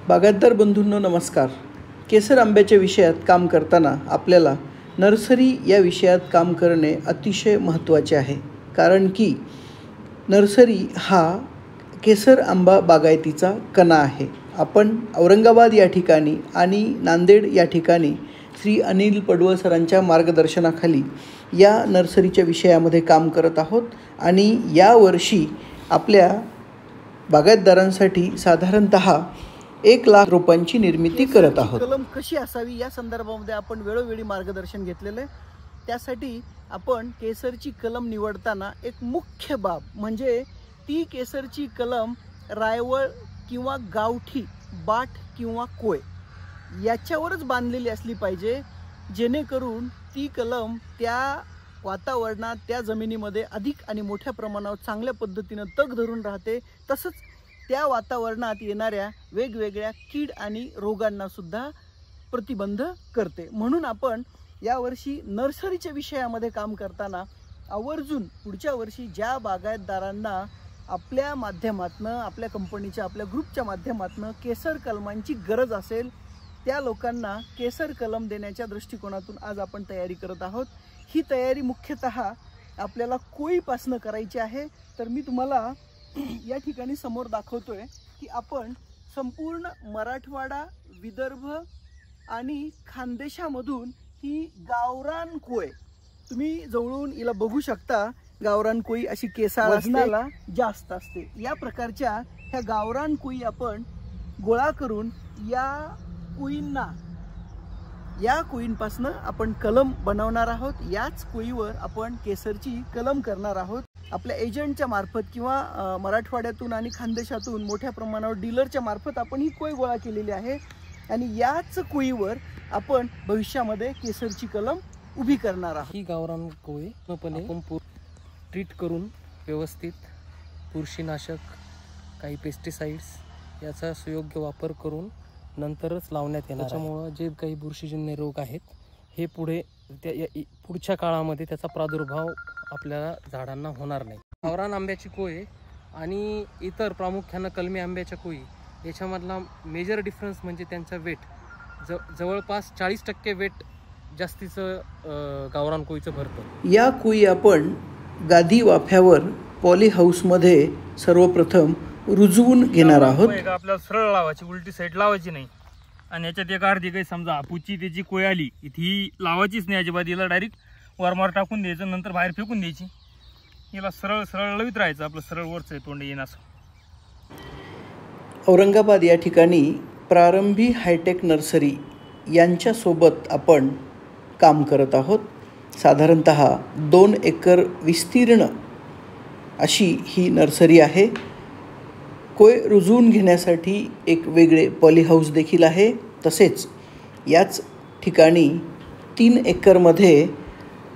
बागायतदार बंधूंनो नमस्कार. केसर आंब्याच्या विषयात काम करताना आपल्याला नर्सरी या विषयात काम करणे अतिशय महत्त्वाचे आहे. कारण की नर्सरी हा केसर आंबा बागायतीचा कणा आहे. आपण औरंगाबाद या ठिकाणी आणि नांदेड या ठिकाणी श्री अनिल पडवळ सरांच्या मार्गदर्शनाखाली या नर्सरीच्या विषयामध्ये काम करत आहोत आणि यावर्षी आपल्या बागायतदारांसाठी साधारणतः 1,00,000 रोपांची निर्मिती करत आहोत. कलम कशी असावी या संदर्भामध्ये आपण वेळोवेळी मार्गदर्शन घेतलेले आहे. त्यासाठी आपण केसरची कलम निवडताना एक मुख्य बाब म्हणजे ती केसरची कलम रायवळ किंवा गावठी बाट किंवा कोय याच्यावरच बांधलेली असली पाहिजे, जेणेकरून ती कलम त्या वातावरणात त्या जमिनीमध्ये अधिक आणि मोठ्या प्रमाणावर चांगल्या पद्धतीनं तग धरून राहते. तसंच त्या वातावरणात येणाऱ्या वेगवेगळ्या कीड आणि रोगांना सुद्धा प्रतिबंध करते. म्हणून आपण यावर्षी नर्सरीच्या विषयामध्ये काम करताना आवर्जून पुढच्या वर्षी ज्या बागायतदारांना आपल्या माध्यमातून आपल्या कंपनीच्या आपल्या ग्रुपच्या माध्यमातून केसर कलमांची गरज असेल त्या लोकांना केसर कलम देण्याच्या दृष्टिकोनातून आज आपण तयारी करत आहोत. ही तयारी मुख्यतः आपल्याला कोळीपासनं करायची आहे. तर मी तुम्हाला या ठिकाणी समोर दाखवतोय की आपण संपूर्ण मराठवाडा, विदर्भ आणि खानदेशामधून ही गावरान कोय तुम्ही जवळून हिला बघू शकता. गावरान कोई अशी केसाळ वजनाला जास्त असते. या प्रकारच्या ह्या गावरान कोई आपण गोळा करून या कोईंपासनं आपण कलम बनवणार आहोत. याच कोईवर आपण केसरची कलम करणार आहोत. आपल्या एजंटच्या मार्फत किंवा मराठवाड्यातून आणि खानदेशातून मोठ्या प्रमाणावर डीलरच्या मार्फत आपण ही कोय गोळा केलेली आहे आणि याच कोईवर आपण भविष्यामध्ये केसरची कलम उभी करणार आहोत. ही गावरान कोय आपण ट्रीट करून व्यवस्थित बुरशीनाशक, काही पेस्टिसाइड्स याचा सुयोग्य वापर करून नंतरच लावण्यात येणार. त्याच्यामुळं जे काही बुरशीजन्य रोग आहेत हे पुढच्या काळामध्ये त्याचा प्रादुर्भाव आपल्याला झाडांना होणार नाही. गावरान आंब्याची कोय आणि इतर प्रामुख्यानं कलमी आंब्याच्या कोई याच्यामधला मेजर डिफरन्स म्हणजे त्यांचा वेट जवळपास 40% वेट जास्तीचं गावरान कोईचं भरतं. या कोई आपण गादी वाफ्यावर पॉली हाऊसमध्ये सर्वप्रथम रुजवून घेणार आहोत. आपल्याला सरळ लावायची, उलटी साईड लावायची नाही. आणि याच्यात एक अर्धी काही समजा हापूची त्याची कोय आली ही लावायचीच नाही अजिबात. हिला डायरेक्ट वरमार टाकून द्यायचं, नंतर बाहेर फेकून द्यायची. हिला सरळ सरळ लवित राहायचं, आपलं सरळ वरचं तोंड येईन असं. औरंगाबाद या ठिकाणी प्रारंभी हायटेक नर्सरी यांच्यासोबत आपण काम करत आहोत. साधारणतः 2 एकर विस्तीर्ण अशी ही नर्सरी आहे. कोय रुजवून घेण्यासाठी एक वेगळे पॉली हाऊस देखील आहे. तसेच याच ठिकाणी 3 एकरमध्ये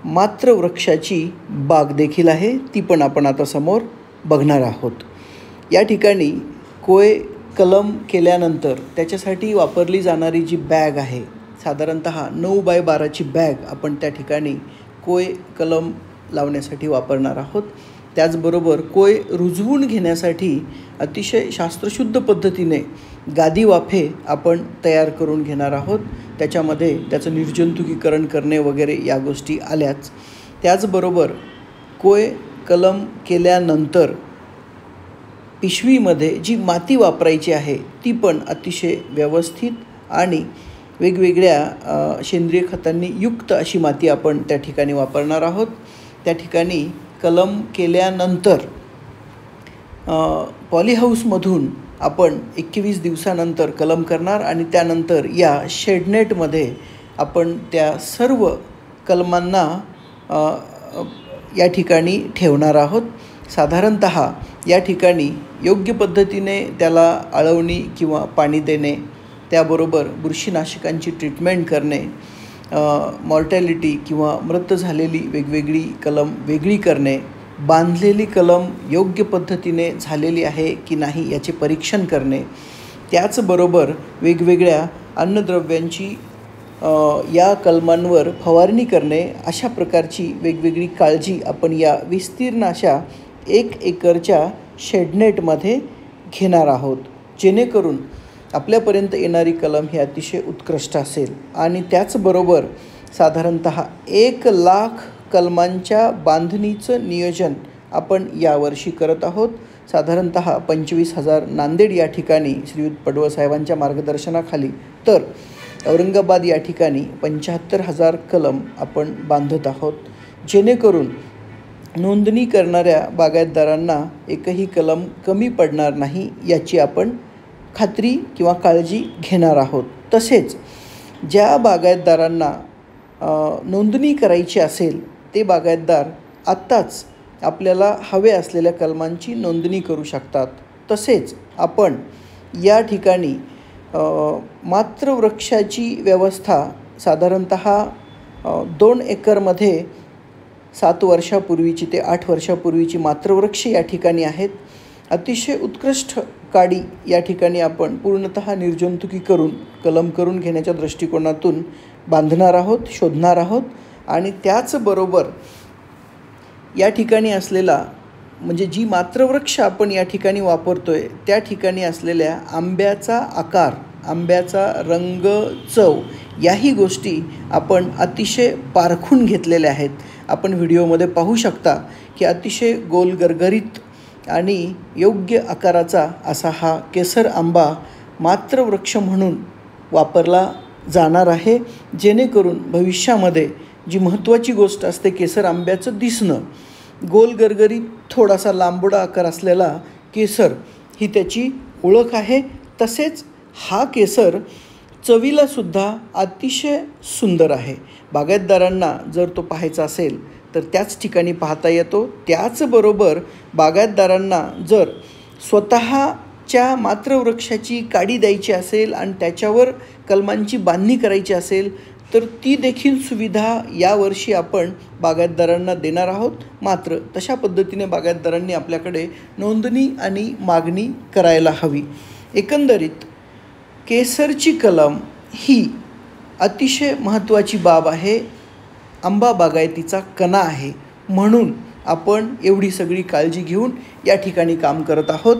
मात्र वृक्षाची बाग देखील आहे. ती पण आपण आता समोर बघणार आहोत. या ठिकाणी कोय कलम केल्यानंतर त्याच्यासाठी वापरली जाणारी जी बॅग आहे, साधारणतः 9x12ची बॅग आपण त्या ठिकाणी कोय कलम लावण्यासाठी वापरणार आहोत. त्याचबरोबर कोय रुजवून घेण्यासाठी अतिशय शास्त्रशुद्ध पद्धतीने गादी वाफे आपण तयार करून घेणार आहोत. त्याच्यामध्ये त्याचं निर्जंतुकीकरण करणे वगैरे या गोष्टी आल्याच. त्याचबरोबर कोय कलम केल्यानंतर पिशवीमध्ये जी माती वापरायची आहे ती पण अतिशय व्यवस्थित आणि वेगवेगळ्या सेंद्रिय खतांनी युक्त अशी माती आपण त्या ठिकाणी वापरणार आहोत. त्या ठिकाणी कलम केल्यानंतर पॉली हाऊसमधून आपण 21 दिवसानंतर कलम करणार आणि त्यानंतर या शेडनेटमध्ये आपण त्या सर्व कलमांना या ठिकाणी ठेवणार आहोत. साधारणतः या ठिकाणी योग्य पद्धतीने त्याला आळवणी किंवा पाणी देणे, त्याबरोबर बुरशीनाशकांची ट्रीटमेंट करणे, मॉर्टॅलिटी किंवा मृत झालेली वेगवेगळी कलम वेगळी करणे, बांधलेली कलम योग्य पद्धतीने झालेली आहे की नाही याचे परीक्षण करणे, त्याचबरोबर वेगवेगळ्या अन्नद्रव्यांची या कलमांवर फवारणी करणे, अशा प्रकारची वेगवेगळी काळजी आपण या विस्तीर्ण अशा 1 एकरच्या शेडनेटमध्ये घेणार आहोत. जेणेकरून आपल्यापर्यंत येणारी कलम ही अतिशय उत्कृष्ट असेल आणि त्याचबरोबर साधारणत 1,00,000 कलमांच्या बांधणीचं नियोजन आपण यावर्षी करत आहोत. साधारणत 25,000 नांदेड या ठिकाणी श्रीयुत पडवळसाहेबांच्या मार्गदर्शनाखाली, तर औरंगाबाद या ठिकाणी 75,000 कलम आपण बांधत आहोत, जेणेकरून नोंदणी करणाऱ्या बागायतदारांना एकही कलम कमी पडणार नाही याची आपण खात्री किंवा काळजी घेणार आहोत. तसेच ज्या बागायतदारांना नोंदणी करायची असेल ते बागायतदार आत्ताच आपल्याला हवे असलेल्या कलमांची नोंदणी करू शकतात. तसेच आपण या ठिकाणी मातृवृक्षाची व्यवस्था साधारणत 2 एकरमध्ये 7 वर्षापूर्वीची ते 8 वर्षापूर्वीची मातृवृक्ष या ठिकाणी आहेत. अतिशय उत्कृष्ट काडी या ठिकाणी आपण पूर्णतः निर्जंतुकी करून कलम करून घेण्याच्या दृष्टिकोनातून बांधणार आहोत, शोधणार आहोत. आणि त्याचबरोबर या ठिकाणी असलेला म्हणजे जी मातृवृक्ष आपण या ठिकाणी वापरतोय त्या ठिकाणी असलेल्या आंब्याचा आकार, आंब्याचा रंग, चव याही गोष्टी आपण अतिशय पारखून घेतलेल्या आहेत. आपण व्हिडिओमध्ये पाहू शकता की अतिशय गोल गरगरीत आणि योग्य आकाराचा असा हा केसर आंबा मातृवृक्ष म्हणून वापरला जाणार आहे, जेणेकरून भविष्यामध्ये जी महत्त्वाची गोष्ट असते केसर आंब्याचं दिसणं, गोल गरगरीत थोडासा लांबुडा आकार असलेला केसर ही त्याची ओळख आहे. तसेच हा केसर चवीलासुद्धा अतिशय सुंदर आहे. बागायतदारांना जर तो पाहायचा असेल तर त्याच ठिकाणी पाहता येतो. त्याचबरोबर बागायतदारांना जर स्वतःच्या मातृवृक्षाची काडी द्यायची असेल आणि त्याच्यावर कलमांची बांधणी करायची असेल तर ती देखील सुविधा यावर्षी आपण बागायतदारांना देणार आहोत. मात्र तशा पद्धतीने बागायतदारांनी आपल्याकडे नोंदणी आणि मागणी करायला हवी. एकंदरीत केसरची कलम ही अतिशय महत्त्वाची बाब आहे, आंबा बागायतीचा कणा आहे. म्हणून आपण एवढी सगळी काळजी घेऊन या ठिकाणी काम करत आहोत.